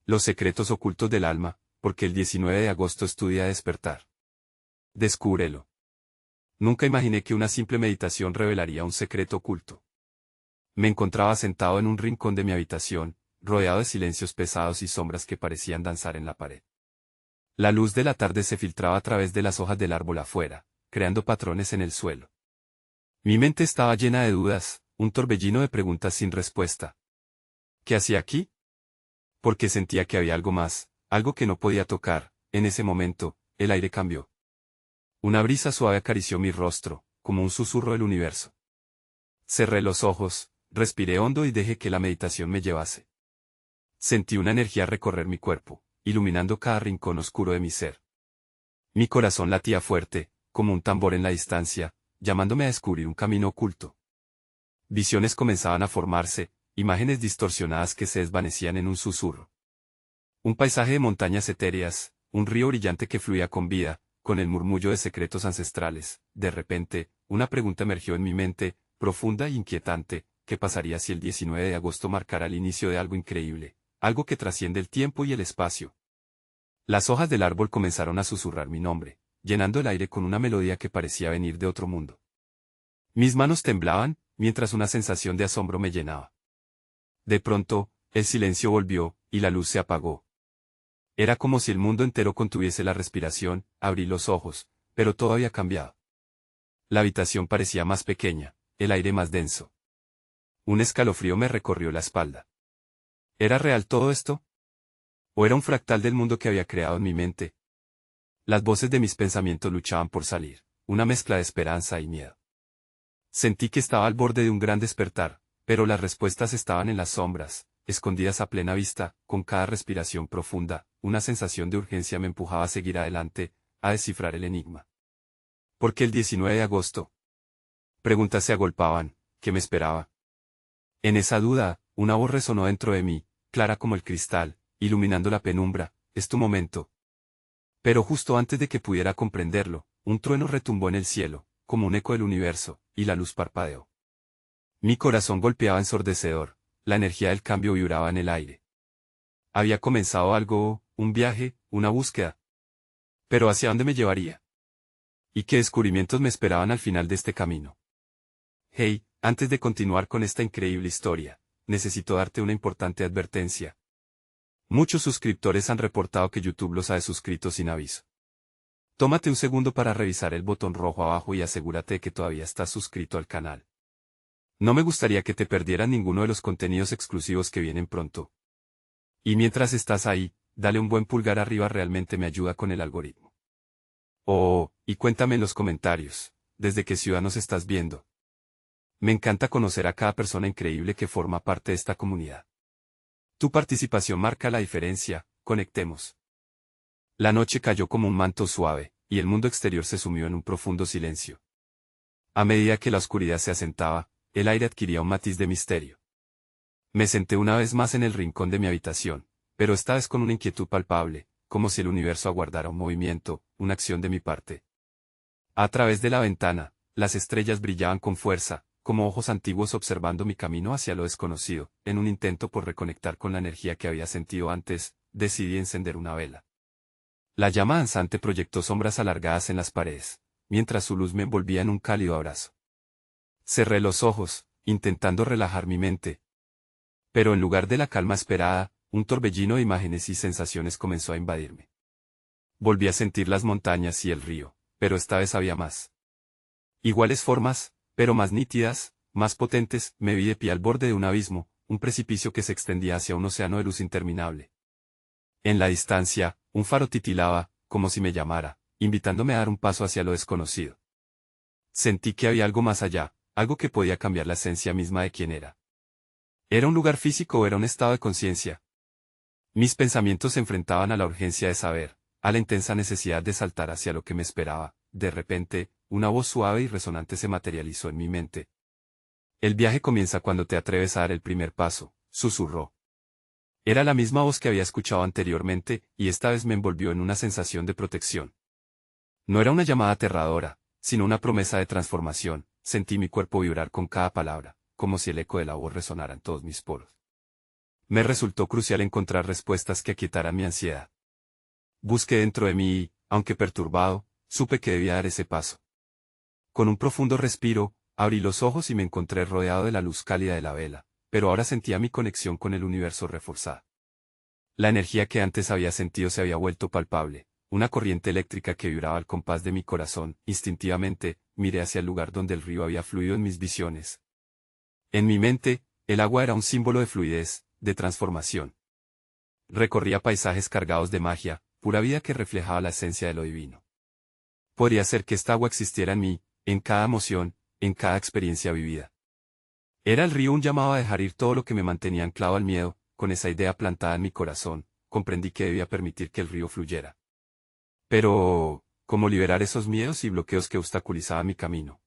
Los secretos ocultos del alma, porque el 19 de agosto es tu día de despertar. Descúbrelo. Nunca imaginé que una simple meditación revelaría un secreto oculto. Me encontraba sentado en un rincón de mi habitación, rodeado de silencios pesados y sombras que parecían danzar en la pared. La luz de la tarde se filtraba a través de las hojas del árbol afuera, creando patrones en el suelo. Mi mente estaba llena de dudas, un torbellino de preguntas sin respuesta. ¿Qué hacía aquí? Porque sentía que había algo más, algo que no podía tocar. En ese momento, el aire cambió. Una brisa suave acarició mi rostro, como un susurro del universo. Cerré los ojos, respiré hondo y dejé que la meditación me llevase. Sentí una energía recorrer mi cuerpo, iluminando cada rincón oscuro de mi ser. Mi corazón latía fuerte, como un tambor en la distancia, llamándome a descubrir un camino oculto. Visiones comenzaban a formarse, imágenes distorsionadas que se desvanecían en un susurro. Un paisaje de montañas etéreas, un río brillante que fluía con vida, con el murmullo de secretos ancestrales. De repente, una pregunta emergió en mi mente, profunda e inquietante: ¿qué pasaría si el 19 de agosto marcara el inicio de algo increíble, algo que trasciende el tiempo y el espacio? Las hojas del árbol comenzaron a susurrar mi nombre, llenando el aire con una melodía que parecía venir de otro mundo. Mis manos temblaban, mientras una sensación de asombro me llenaba. De pronto, el silencio volvió, y la luz se apagó. Era como si el mundo entero contuviese la respiración. Abrí los ojos, pero todo había cambiado. La habitación parecía más pequeña, el aire más denso. Un escalofrío me recorrió la espalda. ¿Era real todo esto? ¿O era un fractal del mundo que había creado en mi mente? Las voces de mis pensamientos luchaban por salir, una mezcla de esperanza y miedo. Sentí que estaba al borde de un gran despertar, pero las respuestas estaban en las sombras, escondidas a plena vista. Con cada respiración profunda, una sensación de urgencia me empujaba a seguir adelante, a descifrar el enigma. ¿Por qué el 19 de agosto? Preguntas se agolpaban. ¿Qué me esperaba? En esa duda, una voz resonó dentro de mí, clara como el cristal, iluminando la penumbra: es tu momento. Pero justo antes de que pudiera comprenderlo, un trueno retumbó en el cielo, como un eco del universo, y la luz parpadeó. Mi corazón golpeaba ensordecedor, la energía del cambio vibraba en el aire. Había comenzado algo, un viaje, una búsqueda. ¿Pero hacia dónde me llevaría? ¿Y qué descubrimientos me esperaban al final de este camino? Hey, antes de continuar con esta increíble historia, necesito darte una importante advertencia. Muchos suscriptores han reportado que YouTube los ha desuscrito sin aviso. Tómate un segundo para revisar el botón rojo abajo y asegúrate de que todavía estás suscrito al canal. No me gustaría que te perdieran ninguno de los contenidos exclusivos que vienen pronto. Y mientras estás ahí, dale un buen pulgar arriba, realmente me ayuda con el algoritmo. Oh, y cuéntame en los comentarios, ¿desde qué ciudad nos estás viendo? Me encanta conocer a cada persona increíble que forma parte de esta comunidad. Tu participación marca la diferencia. Conectemos. La noche cayó como un manto suave, y el mundo exterior se sumió en un profundo silencio. A medida que la oscuridad se asentaba, el aire adquiría un matiz de misterio. Me senté una vez más en el rincón de mi habitación, pero esta vez con una inquietud palpable, como si el universo aguardara un movimiento, una acción de mi parte. A través de la ventana, las estrellas brillaban con fuerza, como ojos antiguos observando mi camino hacia lo desconocido. En un intento por reconectar con la energía que había sentido antes, decidí encender una vela. La llama danzante proyectó sombras alargadas en las paredes, mientras su luz me envolvía en un cálido abrazo. Cerré los ojos, intentando relajar mi mente. Pero en lugar de la calma esperada, un torbellino de imágenes y sensaciones comenzó a invadirme. Volví a sentir las montañas y el río, pero esta vez había más. Iguales formas, pero más nítidas, más potentes. Me vi de pie al borde de un abismo, un precipicio que se extendía hacia un océano de luz interminable. En la distancia, un faro titilaba, como si me llamara, invitándome a dar un paso hacia lo desconocido. Sentí que había algo más allá, algo que podía cambiar la esencia misma de quién era. ¿Era un lugar físico o era un estado de conciencia? Mis pensamientos se enfrentaban a la urgencia de saber, a la intensa necesidad de saltar hacia lo que me esperaba. De repente, una voz suave y resonante se materializó en mi mente. El viaje comienza cuando te atreves a dar el primer paso, susurró. Era la misma voz que había escuchado anteriormente, y esta vez me envolvió en una sensación de protección. No era una llamada aterradora, sino una promesa de transformación. Sentí mi cuerpo vibrar con cada palabra, como si el eco de la voz resonara en todos mis poros. Me resultó crucial encontrar respuestas que aquietaran mi ansiedad. Busqué dentro de mí y, aunque perturbado, supe que debía dar ese paso. Con un profundo respiro, abrí los ojos y me encontré rodeado de la luz cálida de la vela, pero ahora sentía mi conexión con el universo reforzada. La energía que antes había sentido se había vuelto palpable, una corriente eléctrica que vibraba al compás de mi corazón. Instintivamente, miré hacia el lugar donde el río había fluido en mis visiones. En mi mente, el agua era un símbolo de fluidez, de transformación. Recorría paisajes cargados de magia, pura vida que reflejaba la esencia de lo divino. Podría ser que esta agua existiera en mí, en cada emoción, en cada experiencia vivida. Era el río un llamado a dejar ir todo lo que me mantenía anclado al miedo. Con esa idea plantada en mi corazón, comprendí que debía permitir que el río fluyera. Pero, ¿cómo liberar esos miedos y bloqueos que obstaculizaban mi camino?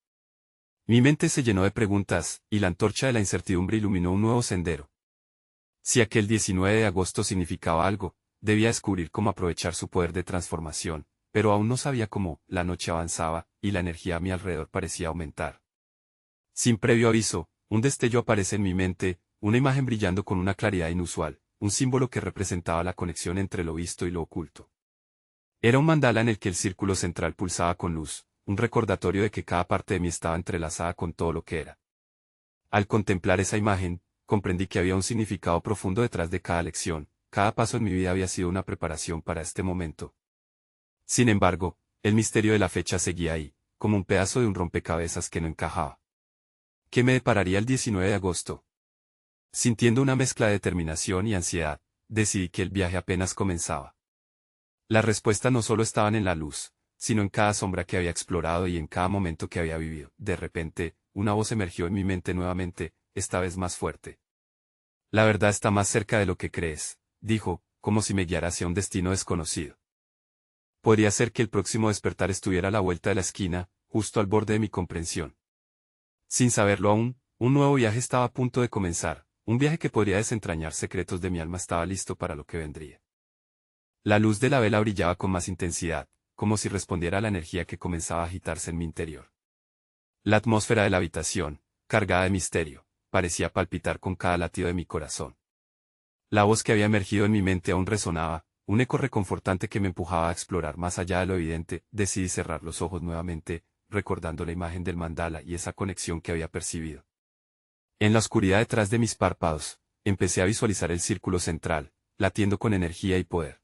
Mi mente se llenó de preguntas, y la antorcha de la incertidumbre iluminó un nuevo sendero. Si aquel 19 de agosto significaba algo, debía descubrir cómo aprovechar su poder de transformación, pero aún no sabía cómo. La noche avanzaba, y la energía a mi alrededor parecía aumentar. Sin previo aviso, un destello aparece en mi mente, una imagen brillando con una claridad inusual, un símbolo que representaba la conexión entre lo visto y lo oculto. Era un mandala en el que el círculo central pulsaba con luz, un recordatorio de que cada parte de mí estaba entrelazada con todo lo que era. Al contemplar esa imagen, comprendí que había un significado profundo detrás de cada lección. Cada paso en mi vida había sido una preparación para este momento. Sin embargo, el misterio de la fecha seguía ahí, como un pedazo de un rompecabezas que no encajaba. ¿Qué me depararía el 19 de agosto? Sintiendo una mezcla de determinación y ansiedad, decidí que el viaje apenas comenzaba. Las respuestas no solo estaban en la luz, sino en cada sombra que había explorado y en cada momento que había vivido. De repente, una voz emergió en mi mente nuevamente, esta vez más fuerte. La verdad está más cerca de lo que crees, dijo, como si me guiara hacia un destino desconocido. Podría ser que el próximo despertar estuviera a la vuelta de la esquina, justo al borde de mi comprensión. Sin saberlo aún, un nuevo viaje estaba a punto de comenzar. Un viaje que podría desentrañar secretos de mi alma. Estaba listo para lo que vendría. La luz de la vela brillaba con más intensidad, como si respondiera a la energía que comenzaba a agitarse en mi interior. La atmósfera de la habitación, cargada de misterio, parecía palpitar con cada latido de mi corazón. La voz que había emergido en mi mente aún resonaba, un eco reconfortante que me empujaba a explorar más allá de lo evidente. Decidí cerrar los ojos nuevamente, recordando la imagen del mandala y esa conexión que había percibido. En la oscuridad detrás de mis párpados, empecé a visualizar el círculo central, latiendo con energía y poder.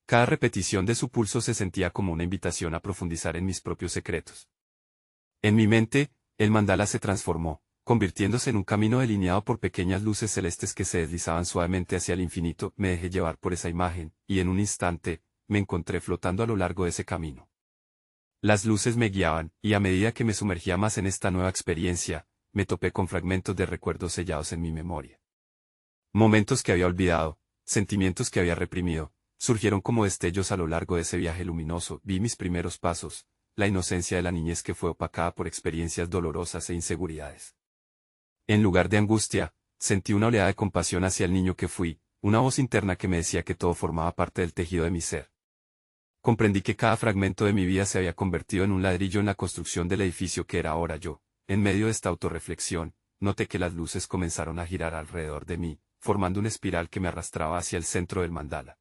Cada repetición de su pulso se sentía como una invitación a profundizar en mis propios secretos. En mi mente, el mandala se transformó, convirtiéndose en un camino delineado por pequeñas luces celestes que se deslizaban suavemente hacia el infinito. Me dejé llevar por esa imagen, y en un instante, me encontré flotando a lo largo de ese camino. Las luces me guiaban, y a medida que me sumergía más en esta nueva experiencia, me topé con fragmentos de recuerdos sellados en mi memoria. Momentos que había olvidado, sentimientos que había reprimido, surgieron como destellos a lo largo de ese viaje luminoso. Vi mis primeros pasos, la inocencia de la niñez que fue opacada por experiencias dolorosas e inseguridades. En lugar de angustia, sentí una oleada de compasión hacia el niño que fui, una voz interna que me decía que todo formaba parte del tejido de mi ser. Comprendí que cada fragmento de mi vida se había convertido en un ladrillo en la construcción del edificio que era ahora yo. En medio de esta autorreflexión, noté que las luces comenzaron a girar alrededor de mí, formando una espiral que me arrastraba hacia el centro del mandala.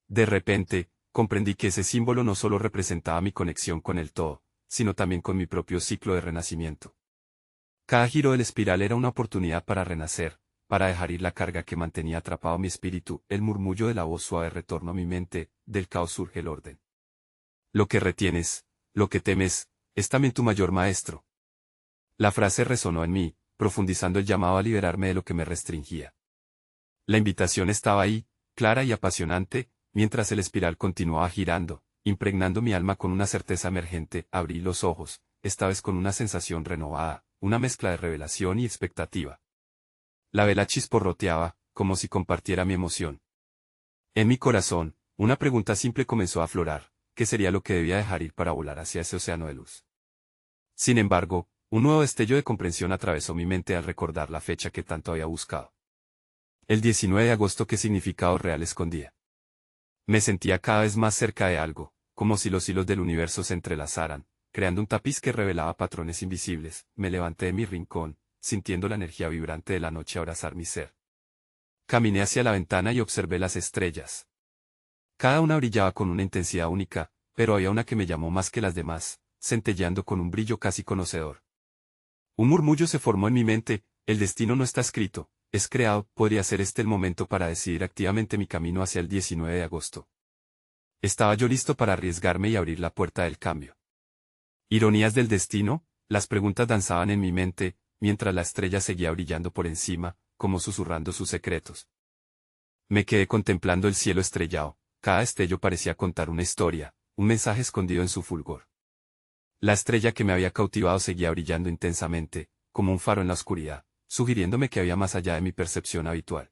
De repente, comprendí que ese símbolo no solo representaba mi conexión con el todo, sino también con mi propio ciclo de renacimiento. Cada giro de la espiral era una oportunidad para renacer, para dejar ir la carga que mantenía atrapado mi espíritu. El murmullo de la voz suave retornó a mi mente, del caos surge el orden. Lo que retienes, lo que temes, es también tu mayor maestro. La frase resonó en mí, profundizando el llamado a liberarme de lo que me restringía. La invitación estaba ahí, clara y apasionante, mientras el espiral continuaba girando, impregnando mi alma con una certeza emergente. Abrí los ojos, esta vez con una sensación renovada, una mezcla de revelación y expectativa. La vela chisporroteaba, como si compartiera mi emoción. En mi corazón, una pregunta simple comenzó a aflorar: ¿qué sería lo que debía dejar ir para volar hacia ese océano de luz? Sin embargo, un nuevo destello de comprensión atravesó mi mente al recordar la fecha que tanto había buscado. El 19 de agosto. ¿Qué significado real escondía? Me sentía cada vez más cerca de algo, como si los hilos del universo se entrelazaran, creando un tapiz que revelaba patrones invisibles. Me levanté de mi rincón, sintiendo la energía vibrante de la noche abrazar mi ser. Caminé hacia la ventana y observé las estrellas. Cada una brillaba con una intensidad única, pero había una que me llamó más que las demás, centelleando con un brillo casi conocedor. Un murmullo se formó en mi mente: el destino no está escrito, es creado. Podría ser este el momento para decidir activamente mi camino hacia el 19 de agosto. Estaba yo listo para arriesgarme y abrir la puerta del cambio. Ironías del destino, las preguntas danzaban en mi mente, mientras la estrella seguía brillando por encima, como susurrando sus secretos. Me quedé contemplando el cielo estrellado. Cada destello parecía contar una historia, un mensaje escondido en su fulgor. La estrella que me había cautivado seguía brillando intensamente, como un faro en la oscuridad, sugiriéndome que había más allá de mi percepción habitual.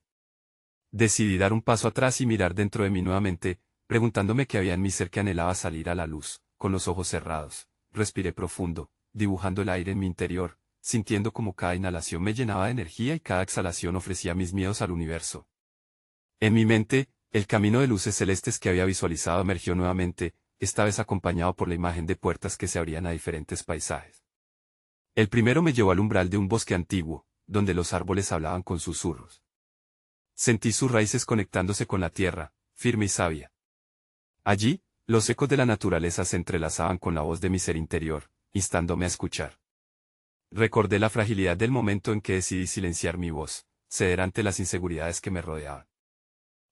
Decidí dar un paso atrás y mirar dentro de mí nuevamente, preguntándome qué había en mi ser que anhelaba salir a la luz. Con los ojos cerrados, respiré profundo, dibujando el aire en mi interior, sintiendo como cada inhalación me llenaba de energía y cada exhalación ofrecía mis miedos al universo. En mi mente, el camino de luces celestes que había visualizado emergió nuevamente, esta vez acompañado por la imagen de puertas que se abrían a diferentes paisajes. El primero me llevó al umbral de un bosque antiguo, donde los árboles hablaban con susurros. Sentí sus raíces conectándose con la tierra, firme y sabia. Allí, los ecos de la naturaleza se entrelazaban con la voz de mi ser interior, instándome a escuchar. Recordé la fragilidad del momento en que decidí silenciar mi voz, ceder ante las inseguridades que me rodeaban.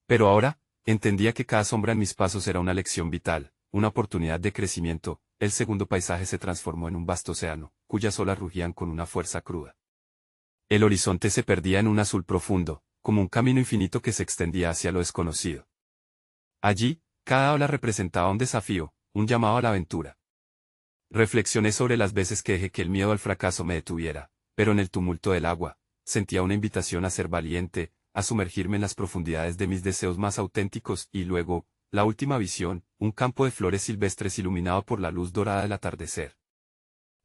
Pero ahora, entendía que cada sombra en mis pasos era una lección vital, una oportunidad de crecimiento. El segundo paisaje se transformó en un vasto océano, cuyas olas rugían con una fuerza cruda. El horizonte se perdía en un azul profundo, como un camino infinito que se extendía hacia lo desconocido. Allí, cada ola representaba un desafío, un llamado a la aventura. Reflexioné sobre las veces que dejé que el miedo al fracaso me detuviera, pero en el tumulto del agua, sentía una invitación a ser valiente, a sumergirme en las profundidades de mis deseos más auténticos. Y luego, la última visión, un campo de flores silvestres iluminado por la luz dorada del atardecer.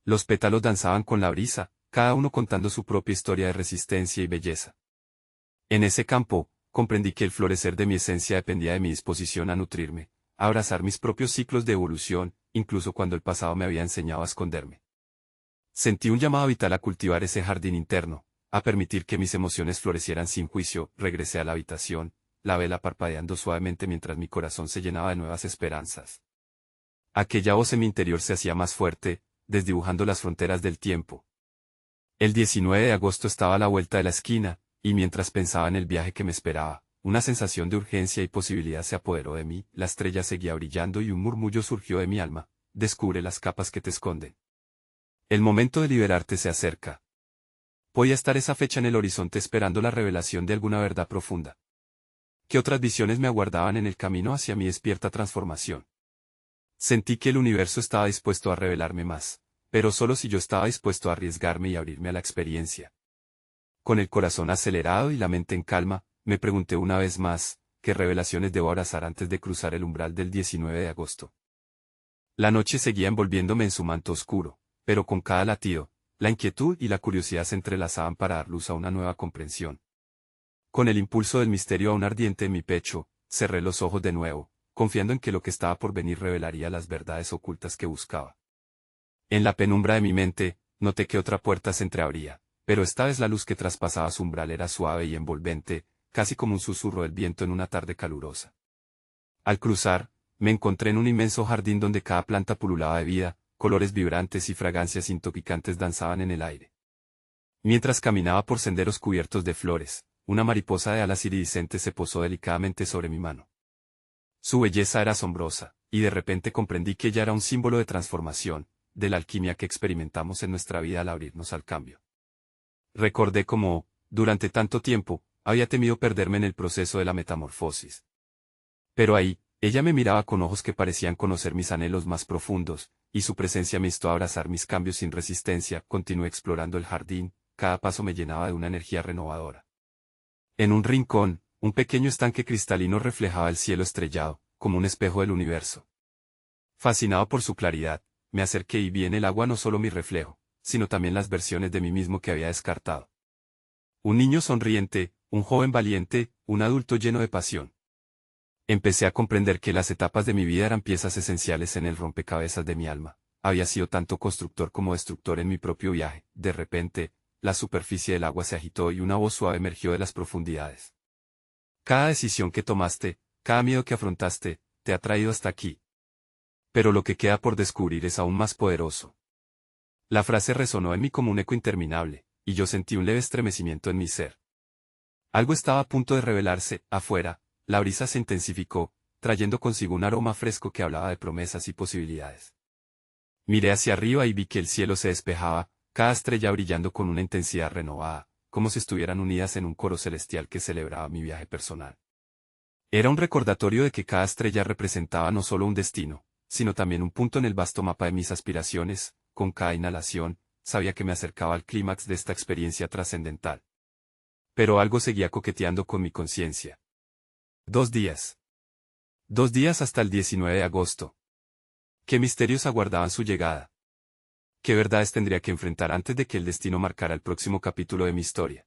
Los pétalos danzaban con la brisa, cada uno contando su propia historia de resistencia y belleza. En ese campo, comprendí que el florecer de mi esencia dependía de mi disposición a nutrirme, a abrazar mis propios ciclos de evolución, incluso cuando el pasado me había enseñado a esconderme. Sentí un llamado vital a cultivar ese jardín interno, a permitir que mis emociones florecieran sin juicio. Regresé a la habitación, la vela parpadeando suavemente mientras mi corazón se llenaba de nuevas esperanzas. Aquella voz en mi interior se hacía más fuerte, desdibujando las fronteras del tiempo. El 19 de agosto estaba a la vuelta de la esquina, y mientras pensaba en el viaje que me esperaba, una sensación de urgencia y posibilidad se apoderó de mí. La estrella seguía brillando y un murmullo surgió de mi alma: descubre las capas que te esconden. El momento de liberarte se acerca. Podía estar esa fecha en el horizonte esperando la revelación de alguna verdad profunda. ¿Qué otras visiones me aguardaban en el camino hacia mi despierta transformación? Sentí que el universo estaba dispuesto a revelarme más, pero solo si yo estaba dispuesto a arriesgarme y abrirme a la experiencia. Con el corazón acelerado y la mente en calma, me pregunté una vez más: ¿qué revelaciones debo abrazar antes de cruzar el umbral del 19 de agosto? La noche seguía envolviéndome en su manto oscuro, pero con cada latido, la inquietud y la curiosidad se entrelazaban para dar luz a una nueva comprensión. Con el impulso del misterio aún ardiente en mi pecho, cerré los ojos de nuevo, confiando en que lo que estaba por venir revelaría las verdades ocultas que buscaba. En la penumbra de mi mente, noté que otra puerta se entreabría, pero esta vez la luz que traspasaba su umbral era suave y envolvente, casi como un susurro del viento en una tarde calurosa. Al cruzar, me encontré en un inmenso jardín donde cada planta pululaba de vida, colores vibrantes y fragancias intoxicantes danzaban en el aire. Mientras caminaba por senderos cubiertos de flores, una mariposa de alas iridiscentes se posó delicadamente sobre mi mano. Su belleza era asombrosa, y de repente comprendí que ella era un símbolo de transformación, de la alquimia que experimentamos en nuestra vida al abrirnos al cambio. Recordé cómo, durante tanto tiempo, había temido perderme en el proceso de la metamorfosis. Pero ahí, ella me miraba con ojos que parecían conocer mis anhelos más profundos, y su presencia me instó a abrazar mis cambios sin resistencia. Continué explorando el jardín, cada paso me llenaba de una energía renovadora. En un rincón, un pequeño estanque cristalino reflejaba el cielo estrellado, como un espejo del universo. Fascinado por su claridad, me acerqué y vi en el agua no solo mi reflejo, sino también las versiones de mí mismo que había descartado. Un niño sonriente, un joven valiente, un adulto lleno de pasión. Empecé a comprender que las etapas de mi vida eran piezas esenciales en el rompecabezas de mi alma. Había sido tanto constructor como destructor en mi propio viaje. De repente, la superficie del agua se agitó y una voz suave emergió de las profundidades. Cada decisión que tomaste, cada miedo que afrontaste, te ha traído hasta aquí. Pero lo que queda por descubrir es aún más poderoso. La frase resonó en mí como un eco interminable, y yo sentí un leve estremecimiento en mi ser. Algo estaba a punto de revelarse, afuera, la brisa se intensificó, trayendo consigo un aroma fresco que hablaba de promesas y posibilidades. Miré hacia arriba y vi que el cielo se despejaba, cada estrella brillando con una intensidad renovada, como si estuvieran unidas en un coro celestial que celebraba mi viaje personal. Era un recordatorio de que cada estrella representaba no solo un destino, sino también un punto en el vasto mapa de mis aspiraciones. Con cada inhalación, sabía que me acercaba al clímax de esta experiencia trascendental. Pero algo seguía coqueteando con mi conciencia. 2 días. 2 días hasta el 19 de agosto. ¿Qué misterios aguardaban su llegada? ¿Qué verdades tendría que enfrentar antes de que el destino marcara el próximo capítulo de mi historia?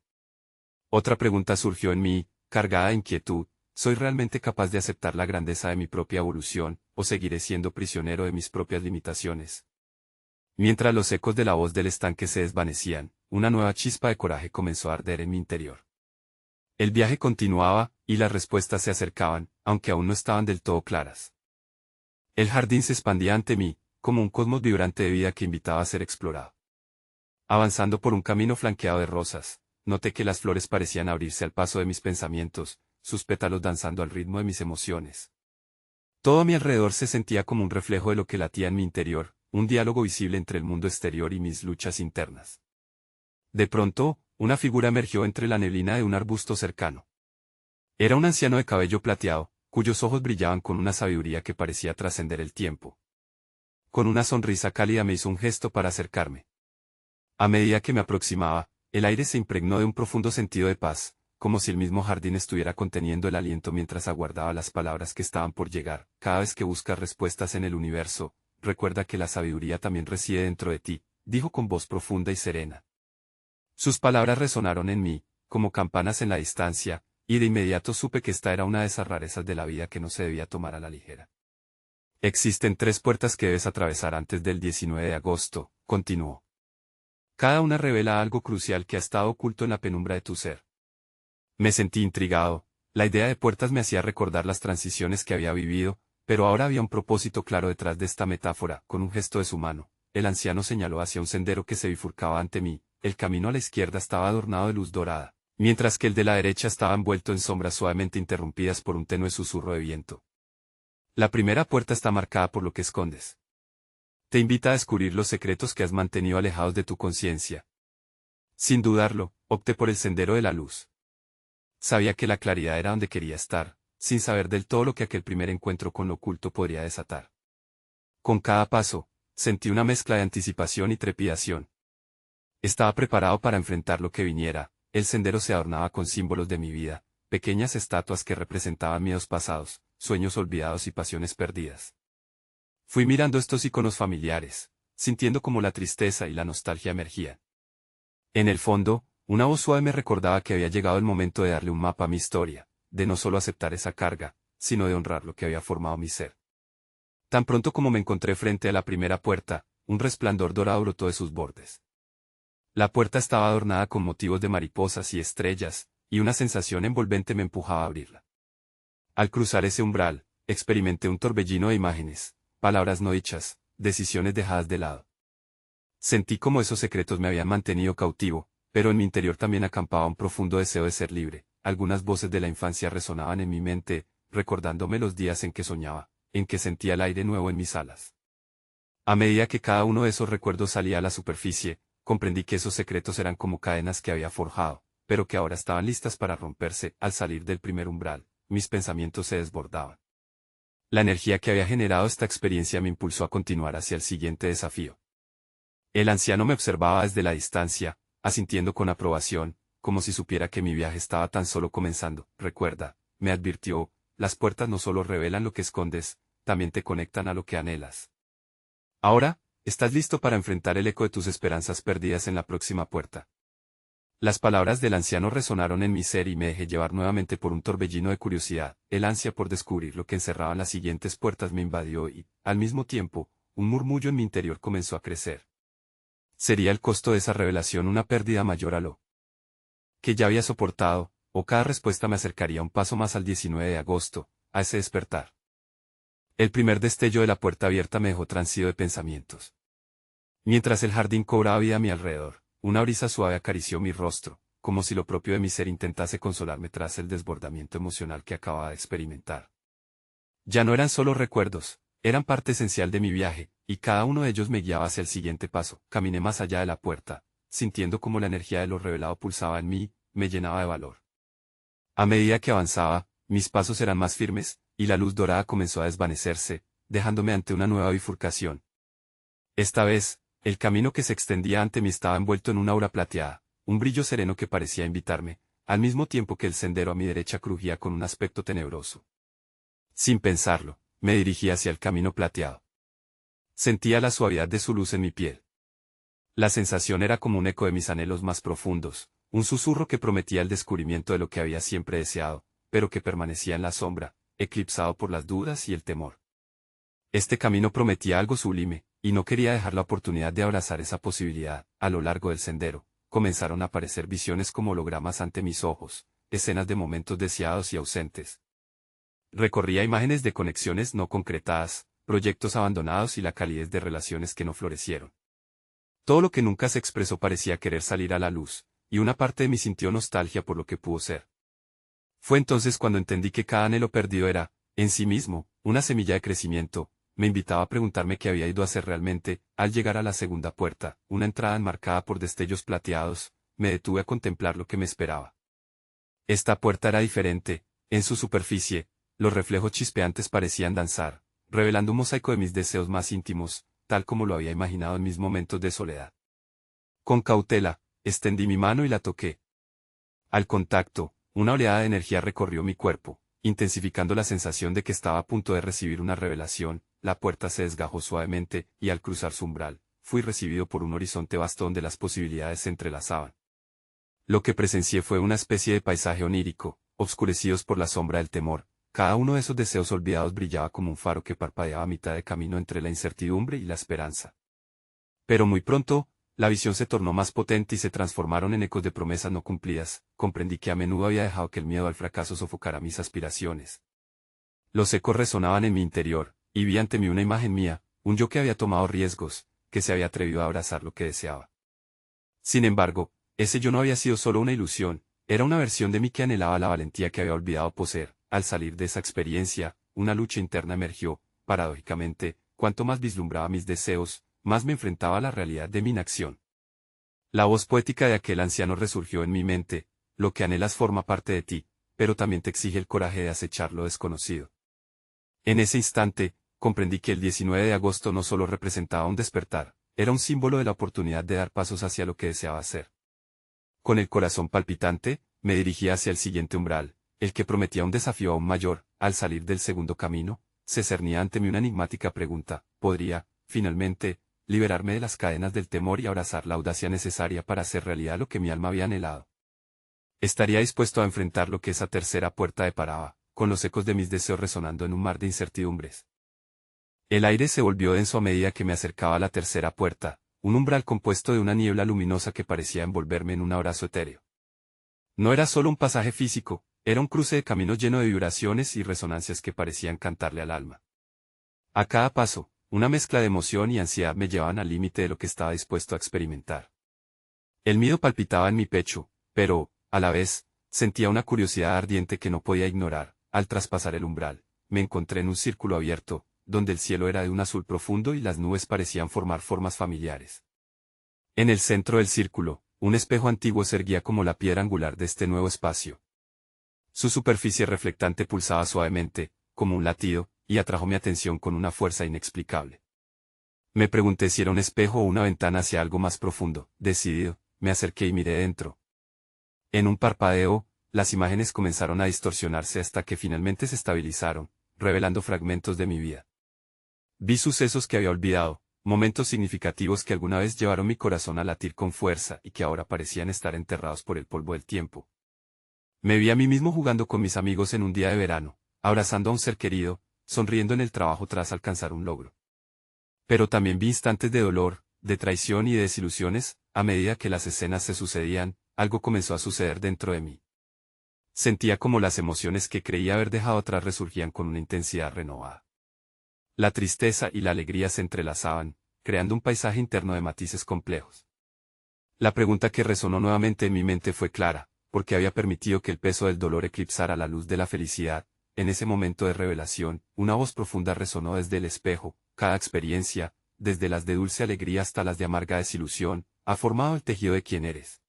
Otra pregunta surgió en mí, cargada de inquietud. ¿Soy realmente capaz de aceptar la grandeza de mi propia evolución, o seguiré siendo prisionero de mis propias limitaciones? Mientras los ecos de la voz del estanque se desvanecían, una nueva chispa de coraje comenzó a arder en mi interior. El viaje continuaba, y las respuestas se acercaban, aunque aún no estaban del todo claras. El jardín se expandía ante mí, como un cosmos vibrante de vida que invitaba a ser explorado. Avanzando por un camino flanqueado de rosas, noté que las flores parecían abrirse al paso de mis pensamientos, sus pétalos danzando al ritmo de mis emociones. Todo a mi alrededor se sentía como un reflejo de lo que latía en mi interior, un diálogo visible entre el mundo exterior y mis luchas internas. De pronto, una figura emergió entre la neblina de un arbusto cercano. Era un anciano de cabello plateado, cuyos ojos brillaban con una sabiduría que parecía trascender el tiempo. Con una sonrisa cálida me hizo un gesto para acercarme. A medida que me aproximaba, el aire se impregnó de un profundo sentido de paz, como si el mismo jardín estuviera conteniendo el aliento mientras aguardaba las palabras que estaban por llegar. Cada vez que buscas respuestas en el universo, recuerda que la sabiduría también reside dentro de ti, dijo con voz profunda y serena. Sus palabras resonaron en mí, como campanas en la distancia, y de inmediato supe que esta era una de esas rarezas de la vida que no se debía tomar a la ligera. Existen 3 puertas que debes atravesar antes del 19 de agosto, continuó. Cada una revela algo crucial que ha estado oculto en la penumbra de tu ser. Me sentí intrigado, la idea de puertas me hacía recordar las transiciones que había vivido, pero ahora había un propósito claro detrás de esta metáfora. Con un gesto de su mano, el anciano señaló hacia un sendero que se bifurcaba ante mí. El camino a la izquierda estaba adornado de luz dorada, mientras que el de la derecha estaba envuelto en sombras suavemente interrumpidas por un tenue susurro de viento. La primera puerta está marcada por lo que escondes. Te invita a descubrir los secretos que has mantenido alejados de tu conciencia. Sin dudarlo, opté por el sendero de la luz. Sabía que la claridad era donde quería estar, sin saber del todo lo que aquel primer encuentro con lo oculto podría desatar. Con cada paso, sentí una mezcla de anticipación y trepidación. Estaba preparado para enfrentar lo que viniera. El sendero se adornaba con símbolos de mi vida, pequeñas estatuas que representaban miedos pasados, sueños olvidados y pasiones perdidas. Fui mirando estos iconos familiares, sintiendo como la tristeza y la nostalgia emergían. En el fondo, una voz suave me recordaba que había llegado el momento de darle un mapa a mi historia, de no solo aceptar esa carga, sino de honrar lo que había formado mi ser. Tan pronto como me encontré frente a la primera puerta, un resplandor dorado brotó de sus bordes. La puerta estaba adornada con motivos de mariposas y estrellas, y una sensación envolvente me empujaba a abrirla. Al cruzar ese umbral, experimenté un torbellino de imágenes, palabras no dichas, decisiones dejadas de lado. Sentí como esos secretos me habían mantenido cautivo, pero en mi interior también acampaba un profundo deseo de ser libre. Algunas voces de la infancia resonaban en mi mente, recordándome los días en que soñaba, en que sentía el aire nuevo en mis alas. A medida que cada uno de esos recuerdos salía a la superficie, comprendí que esos secretos eran como cadenas que había forjado, pero que ahora estaban listas para romperse. Al salir del primer umbral, mis pensamientos se desbordaban. La energía que había generado esta experiencia me impulsó a continuar hacia el siguiente desafío. El anciano me observaba desde la distancia, asintiendo con aprobación, como si supiera que mi viaje estaba tan solo comenzando. Recuerda, me advirtió, las puertas no solo revelan lo que escondes, también te conectan a lo que anhelas. Ahora, estás listo para enfrentar el eco de tus esperanzas perdidas en la próxima puerta. Las palabras del anciano resonaron en mi ser y me dejé llevar nuevamente por un torbellino de curiosidad. El ansia por descubrir lo que encerraban las siguientes puertas me invadió y, al mismo tiempo, un murmullo en mi interior comenzó a crecer. ¿Sería el costo de esa revelación una pérdida mayor a lo que ya había soportado? o cada respuesta me acercaría un paso más al 19 de agosto, a ese despertar. El primer destello de la puerta abierta me dejó transido de pensamientos. Mientras el jardín cobraba vida a mi alrededor, una brisa suave acarició mi rostro, como si lo propio de mi ser intentase consolarme tras el desbordamiento emocional que acababa de experimentar. Ya no eran solo recuerdos, eran parte esencial de mi viaje, y cada uno de ellos me guiaba hacia el siguiente paso. Caminé más allá de la puerta, sintiendo como la energía de lo revelado pulsaba en mí, me llenaba de valor. A medida que avanzaba, mis pasos eran más firmes, y la luz dorada comenzó a desvanecerse, dejándome ante una nueva bifurcación. Esta vez, el camino que se extendía ante mí estaba envuelto en una aura plateada, un brillo sereno que parecía invitarme, al mismo tiempo que el sendero a mi derecha crujía con un aspecto tenebroso. Sin pensarlo, me dirigí hacia el camino plateado. Sentía la suavidad de su luz en mi piel. La sensación era como un eco de mis anhelos más profundos, un susurro que prometía el descubrimiento de lo que había siempre deseado, pero que permanecía en la sombra, eclipsado por las dudas y el temor. Este camino prometía algo sublime, y no quería dejar la oportunidad de abrazar esa posibilidad. A lo largo del sendero, comenzaron a aparecer visiones como hologramas ante mis ojos, escenas de momentos deseados y ausentes. Recorría imágenes de conexiones no concretadas, proyectos abandonados y la calidez de relaciones que no florecieron. Todo lo que nunca se expresó parecía querer salir a la luz, y una parte de mí sintió nostalgia por lo que pudo ser. Fue entonces cuando entendí que cada anhelo perdido era, en sí mismo, una semilla de crecimiento. Me invitaba a preguntarme qué había ido a hacer realmente. Al llegar a la segunda puerta, una entrada enmarcada por destellos plateados, me detuve a contemplar lo que me esperaba. Esta puerta era diferente, en su superficie, los reflejos chispeantes parecían danzar, revelando un mosaico de mis deseos más íntimos, tal como lo había imaginado en mis momentos de soledad. Con cautela, extendí mi mano y la toqué. Al contacto, una oleada de energía recorrió mi cuerpo, intensificando la sensación de que estaba a punto de recibir una revelación. La puerta se desgajó suavemente, y al cruzar su umbral, fui recibido por un horizonte vasto donde las posibilidades se entrelazaban. Lo que presencié fue una especie de paisaje onírico, obscurecidos por la sombra del temor. Cada uno de esos deseos olvidados brillaba como un faro que parpadeaba a mitad de camino entre la incertidumbre y la esperanza. Pero muy pronto, la visión se tornó más potente y se transformaron en ecos de promesas no cumplidas. Comprendí que a menudo había dejado que el miedo al fracaso sofocara mis aspiraciones. Los ecos resonaban en mi interior, y vi ante mí una imagen mía, un yo que había tomado riesgos, que se había atrevido a abrazar lo que deseaba. Sin embargo, ese yo no había sido solo una ilusión, era una versión de mí que anhelaba la valentía que había olvidado poseer. Al salir de esa experiencia, una lucha interna emergió. Paradójicamente, cuanto más vislumbraba mis deseos, más me enfrentaba a la realidad de mi inacción. La voz poética de aquel anciano resurgió en mi mente: lo que anhelas forma parte de ti, pero también te exige el coraje de acechar lo desconocido. En ese instante, comprendí que el 19 de agosto no solo representaba un despertar, era un símbolo de la oportunidad de dar pasos hacia lo que deseaba hacer. Con el corazón palpitante, me dirigí hacia el siguiente umbral, el que prometía un desafío aún mayor. Al salir del segundo camino, se cernía ante mí una enigmática pregunta: ¿podría, finalmente, liberarme de las cadenas del temor y abrazar la audacia necesaria para hacer realidad lo que mi alma había anhelado? ¿Estaría dispuesto a enfrentar lo que esa tercera puerta deparaba, con los ecos de mis deseos resonando en un mar de incertidumbres? El aire se volvió denso a medida que me acercaba a la tercera puerta, un umbral compuesto de una niebla luminosa que parecía envolverme en un abrazo etéreo. No era solo un pasaje físico, era un cruce de caminos lleno de vibraciones y resonancias que parecían cantarle al alma. A cada paso, una mezcla de emoción y ansiedad me llevaban al límite de lo que estaba dispuesto a experimentar. El miedo palpitaba en mi pecho, pero, a la vez, sentía una curiosidad ardiente que no podía ignorar. Al traspasar el umbral, me encontré en un círculo abierto, donde el cielo era de un azul profundo y las nubes parecían formar formas familiares. En el centro del círculo, un espejo antiguo se erguía como la piedra angular de este nuevo espacio. Su superficie reflectante pulsaba suavemente, como un latido, y atrajo mi atención con una fuerza inexplicable. Me pregunté si era un espejo o una ventana hacia algo más profundo. Decidido, me acerqué y miré dentro. En un parpadeo, las imágenes comenzaron a distorsionarse hasta que finalmente se estabilizaron, revelando fragmentos de mi vida. Vi sucesos que había olvidado, momentos significativos que alguna vez llevaron mi corazón a latir con fuerza y que ahora parecían estar enterrados por el polvo del tiempo. Me vi a mí mismo jugando con mis amigos en un día de verano, abrazando a un ser querido, sonriendo en el trabajo tras alcanzar un logro. Pero también vi instantes de dolor, de traición y de desilusiones. A medida que las escenas se sucedían, algo comenzó a suceder dentro de mí. Sentía como las emociones que creía haber dejado atrás resurgían con una intensidad renovada. La tristeza y la alegría se entrelazaban, creando un paisaje interno de matices complejos. La pregunta que resonó nuevamente en mi mente fue clara: ¿por qué había permitido que el peso del dolor eclipsara la luz de la felicidad? En ese momento de revelación, una voz profunda resonó desde el espejo: cada experiencia, desde las de dulce alegría hasta las de amarga desilusión, ha formado el tejido de quien eres.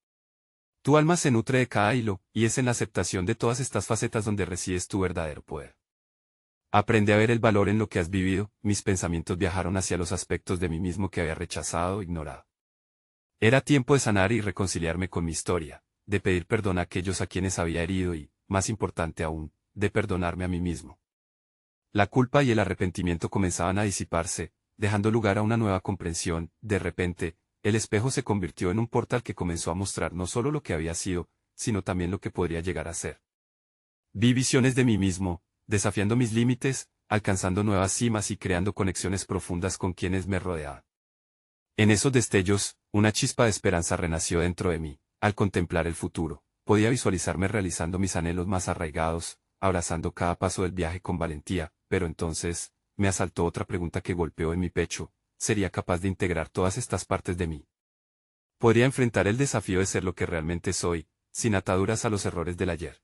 Tu alma se nutre de cada hilo, y es en la aceptación de todas estas facetas donde resides tu verdadero poder. Aprende a ver el valor en lo que has vivido. Mis pensamientos viajaron hacia los aspectos de mí mismo que había rechazado o ignorado. Era tiempo de sanar y reconciliarme con mi historia, de pedir perdón a aquellos a quienes había herido y, más importante aún, de perdonarme a mí mismo. La culpa y el arrepentimiento comenzaban a disiparse, dejando lugar a una nueva comprensión. De repente, el espejo se convirtió en un portal que comenzó a mostrar no solo lo que había sido, sino también lo que podría llegar a ser. Vi visiones de mí mismo, desafiando mis límites, alcanzando nuevas cimas y creando conexiones profundas con quienes me rodeaban. En esos destellos, una chispa de esperanza renació dentro de mí. Al contemplar el futuro, podía visualizarme realizando mis anhelos más arraigados, abrazando cada paso del viaje con valentía, pero entonces, me asaltó otra pregunta que golpeó en mi pecho: ¿sería capaz de integrar todas estas partes de mí? ¿Podría enfrentar el desafío de ser lo que realmente soy, sin ataduras a los errores del ayer?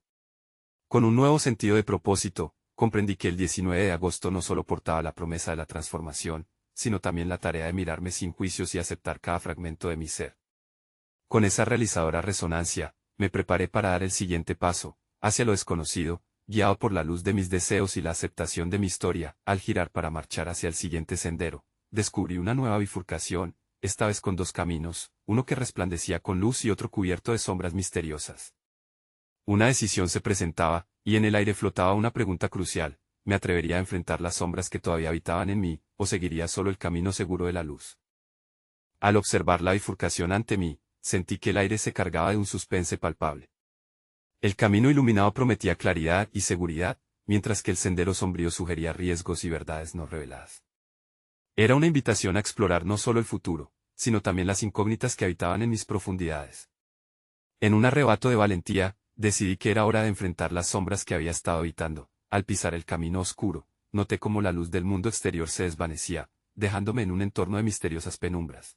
Con un nuevo sentido de propósito, comprendí que el 19 de agosto no solo portaba la promesa de la transformación, sino también la tarea de mirarme sin juicios y aceptar cada fragmento de mi ser. Con esa realizadora resonancia, me preparé para dar el siguiente paso, hacia lo desconocido, guiado por la luz de mis deseos y la aceptación de mi historia. Al girar para marchar hacia el siguiente sendero, descubrí una nueva bifurcación, esta vez con dos caminos, uno que resplandecía con luz y otro cubierto de sombras misteriosas. Una decisión se presentaba, y en el aire flotaba una pregunta crucial: ¿me atrevería a enfrentar las sombras que todavía habitaban en mí, o seguiría solo el camino seguro de la luz? Al observar la bifurcación ante mí, sentí que el aire se cargaba de un suspense palpable. El camino iluminado prometía claridad y seguridad, mientras que el sendero sombrío sugería riesgos y verdades no reveladas. Era una invitación a explorar no solo el futuro, sino también las incógnitas que habitaban en mis profundidades. En un arrebato de valentía, decidí que era hora de enfrentar las sombras que había estado habitando. Al pisar el camino oscuro, noté cómo la luz del mundo exterior se desvanecía, dejándome en un entorno de misteriosas penumbras.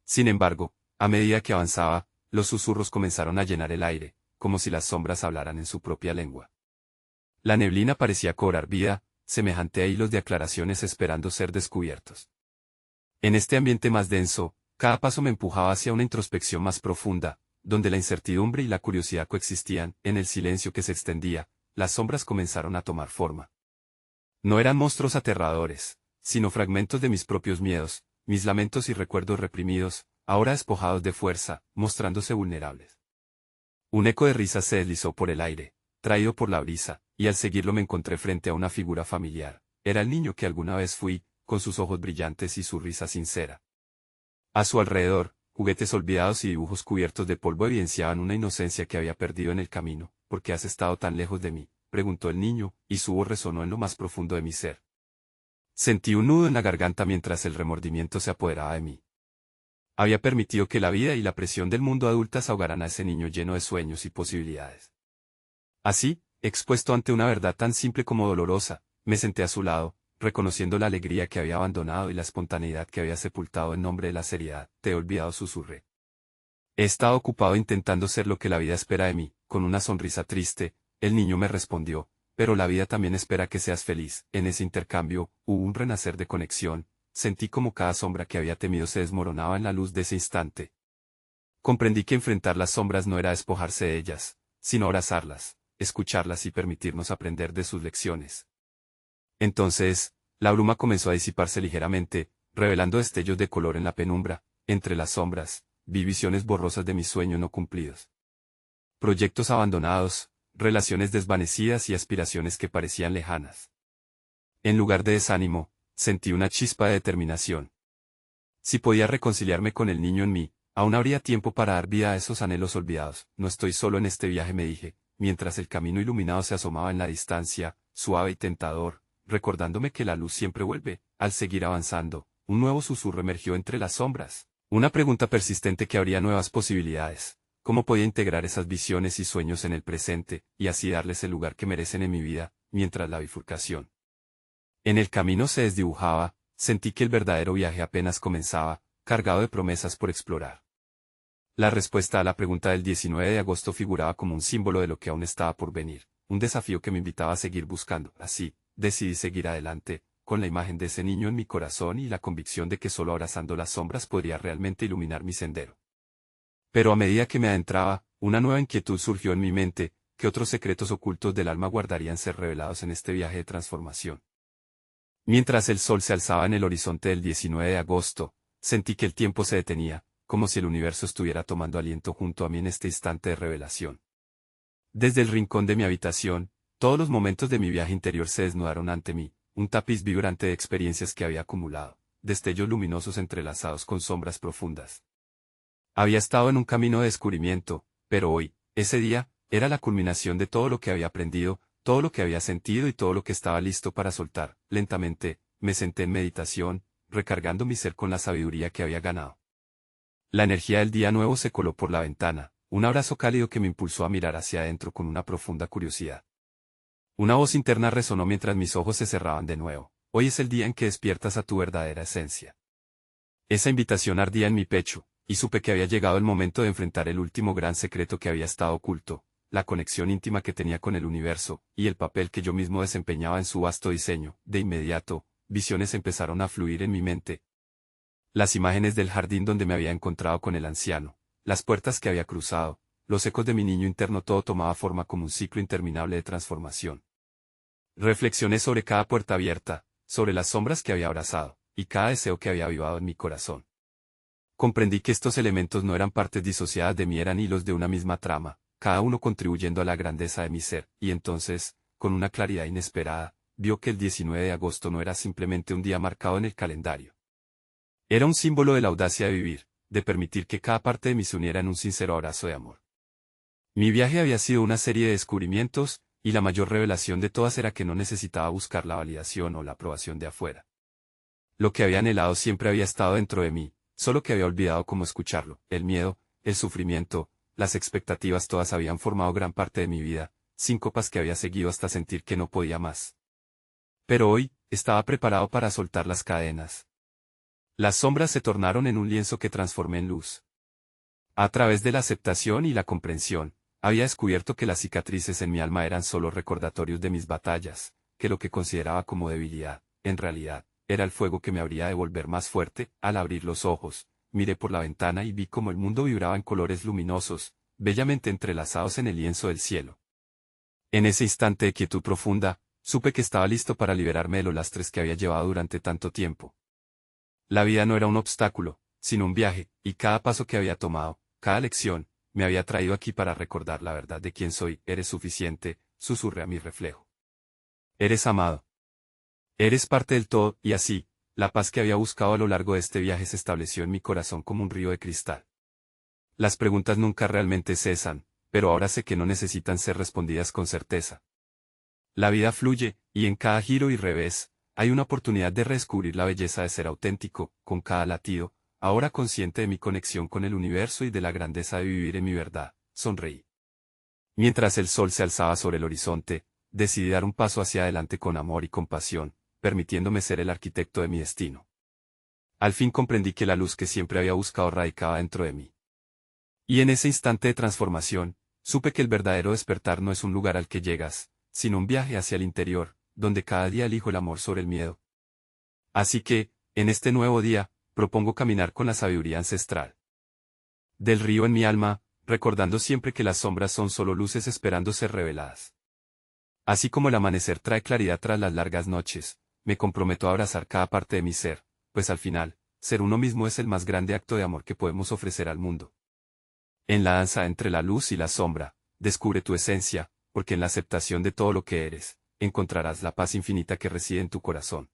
Sin embargo, a medida que avanzaba, los susurros comenzaron a llenar el aire, como si las sombras hablaran en su propia lengua. La neblina parecía cobrar vida, semejante a hilos de aclaraciones esperando ser descubiertos. En este ambiente más denso, cada paso me empujaba hacia una introspección más profunda, donde la incertidumbre y la curiosidad coexistían. En el silencio que se extendía, las sombras comenzaron a tomar forma. No eran monstruos aterradores, sino fragmentos de mis propios miedos, mis lamentos y recuerdos reprimidos, ahora despojados de fuerza, mostrándose vulnerables. Un eco de risas se deslizó por el aire, traído por la brisa, y al seguirlo me encontré frente a una figura familiar. Era el niño que alguna vez fui, con sus ojos brillantes y su risa sincera. A su alrededor, juguetes olvidados y dibujos cubiertos de polvo evidenciaban una inocencia que había perdido en el camino. ¿Por qué has estado tan lejos de mí?, preguntó el niño, y su voz resonó en lo más profundo de mi ser. Sentí un nudo en la garganta mientras el remordimiento se apoderaba de mí. Había permitido que la vida y la presión del mundo adultas ahogaran a ese niño lleno de sueños y posibilidades. Así, expuesto ante una verdad tan simple como dolorosa, me senté a su lado, reconociendo la alegría que había abandonado y la espontaneidad que había sepultado en nombre de la seriedad. Te he olvidado, susurré. He estado ocupado intentando ser lo que la vida espera de mí. Con una sonrisa triste, el niño me respondió: pero la vida también espera que seas feliz. En ese intercambio, hubo un renacer de conexión. Sentí como cada sombra que había temido se desmoronaba en la luz de ese instante. Comprendí que enfrentar las sombras no era despojarse de ellas, sino abrazarlas, escucharlas y permitirnos aprender de sus lecciones. Entonces, la bruma comenzó a disiparse ligeramente, revelando destellos de color en la penumbra. Entre las sombras, vi visiones borrosas de mis sueños no cumplidos. Proyectos abandonados, relaciones desvanecidas y aspiraciones que parecían lejanas. En lugar de desánimo, sentí una chispa de determinación. Si podía reconciliarme con el niño en mí, aún habría tiempo para dar vida a esos anhelos olvidados. No estoy solo en este viaje, me dije, mientras el camino iluminado se asomaba en la distancia, suave y tentador, recordándome que la luz siempre vuelve. Al seguir avanzando, un nuevo susurro emergió entre las sombras. Una pregunta persistente que abría nuevas posibilidades. cómo podía integrar esas visiones y sueños en el presente, y así darles el lugar que merecen en mi vida, mientras la bifurcación en el camino se desdibujaba. Sentí que el verdadero viaje apenas comenzaba, cargado de promesas por explorar. La respuesta a la pregunta del 19 de agosto figuraba como un símbolo de lo que aún estaba por venir, un desafío que me invitaba a seguir buscando. Así, decidí seguir adelante, con la imagen de ese niño en mi corazón y la convicción de que solo abrazando las sombras podría realmente iluminar mi sendero. Pero a medida que me adentraba, una nueva inquietud surgió en mi mente: ¿qué otros secretos ocultos del alma guardarían ser revelados en este viaje de transformación? Mientras el sol se alzaba en el horizonte del 19 de agosto, sentí que el tiempo se detenía, como si el universo estuviera tomando aliento junto a mí en este instante de revelación. Desde el rincón de mi habitación, todos los momentos de mi viaje interior se desnudaron ante mí, un tapiz vibrante de experiencias que había acumulado, destellos luminosos entrelazados con sombras profundas. Había estado en un camino de descubrimiento, pero hoy, ese día, era la culminación de todo lo que había aprendido, todo lo que había sentido y todo lo que estaba listo para soltar. Lentamente, me senté en meditación, recargando mi ser con la sabiduría que había ganado. La energía del día nuevo se coló por la ventana, un abrazo cálido que me impulsó a mirar hacia adentro con una profunda curiosidad. Una voz interna resonó mientras mis ojos se cerraban de nuevo: hoy es el día en que despiertas a tu verdadera esencia. Esa invitación ardía en mi pecho, y supe que había llegado el momento de enfrentar el último gran secreto que había estado oculto: la conexión íntima que tenía con el universo, y el papel que yo mismo desempeñaba en su vasto diseño. De inmediato, visiones empezaron a fluir en mi mente. Las imágenes del jardín donde me había encontrado con el anciano, las puertas que había cruzado, los ecos de mi niño interno, todo tomaba forma como un ciclo interminable de transformación. Reflexioné sobre cada puerta abierta, sobre las sombras que había abrazado, y cada deseo que había avivado en mi corazón. Comprendí que estos elementos no eran partes disociadas de mí, eran hilos de una misma trama, cada uno contribuyendo a la grandeza de mi ser, y entonces, con una claridad inesperada, vio que el 19 de agosto no era simplemente un día marcado en el calendario. Era un símbolo de la audacia de vivir, de permitir que cada parte de mí se uniera en un sincero abrazo de amor. Mi viaje había sido una serie de descubrimientos, y la mayor revelación de todas era que no necesitaba buscar la validación o la aprobación de afuera. Lo que había anhelado siempre había estado dentro de mí, solo que había olvidado cómo escucharlo. El miedo, el sufrimiento, las expectativas, todas habían formado gran parte de mi vida, síncopas que había seguido hasta sentir que no podía más. Pero hoy, estaba preparado para soltar las cadenas. Las sombras se tornaron en un lienzo que transformé en luz. A través de la aceptación y la comprensión, había descubierto que las cicatrices en mi alma eran solo recordatorios de mis batallas, que lo que consideraba como debilidad, en realidad, era el fuego que me habría de volver más fuerte. Al abrir los ojos, miré por la ventana y vi cómo el mundo vibraba en colores luminosos, bellamente entrelazados en el lienzo del cielo. En ese instante de quietud profunda, supe que estaba listo para liberarme de los lastres que había llevado durante tanto tiempo. La vida no era un obstáculo, sino un viaje, y cada paso que había tomado, cada lección, me había traído aquí para recordar la verdad de quién soy. Eres suficiente, susurré a mi reflejo. Eres amado. Eres parte del todo, y así, la paz que había buscado a lo largo de este viaje se estableció en mi corazón como un río de cristal. Las preguntas nunca realmente cesan, pero ahora sé que no necesitan ser respondidas con certeza. La vida fluye, y en cada giro y revés, hay una oportunidad de redescubrir la belleza de ser auténtico. Con cada latido, ahora consciente de mi conexión con el universo y de la grandeza de vivir en mi verdad, sonreí. Mientras el sol se alzaba sobre el horizonte, decidí dar un paso hacia adelante con amor y compasión, permitiéndome ser el arquitecto de mi destino. Al fin comprendí que la luz que siempre había buscado radicaba dentro de mí. Y en ese instante de transformación, supe que el verdadero despertar no es un lugar al que llegas, sino un viaje hacia el interior, donde cada día elijo el amor sobre el miedo. Así que, en este nuevo día, propongo caminar con la sabiduría ancestral del río en mi alma, recordando siempre que las sombras son solo luces esperando ser reveladas. Así como el amanecer trae claridad tras las largas noches, me comprometo a abrazar cada parte de mi ser, pues al final, ser uno mismo es el más grande acto de amor que podemos ofrecer al mundo. En la danza entre la luz y la sombra, descubre tu esencia, porque en la aceptación de todo lo que eres, encontrarás la paz infinita que reside en tu corazón.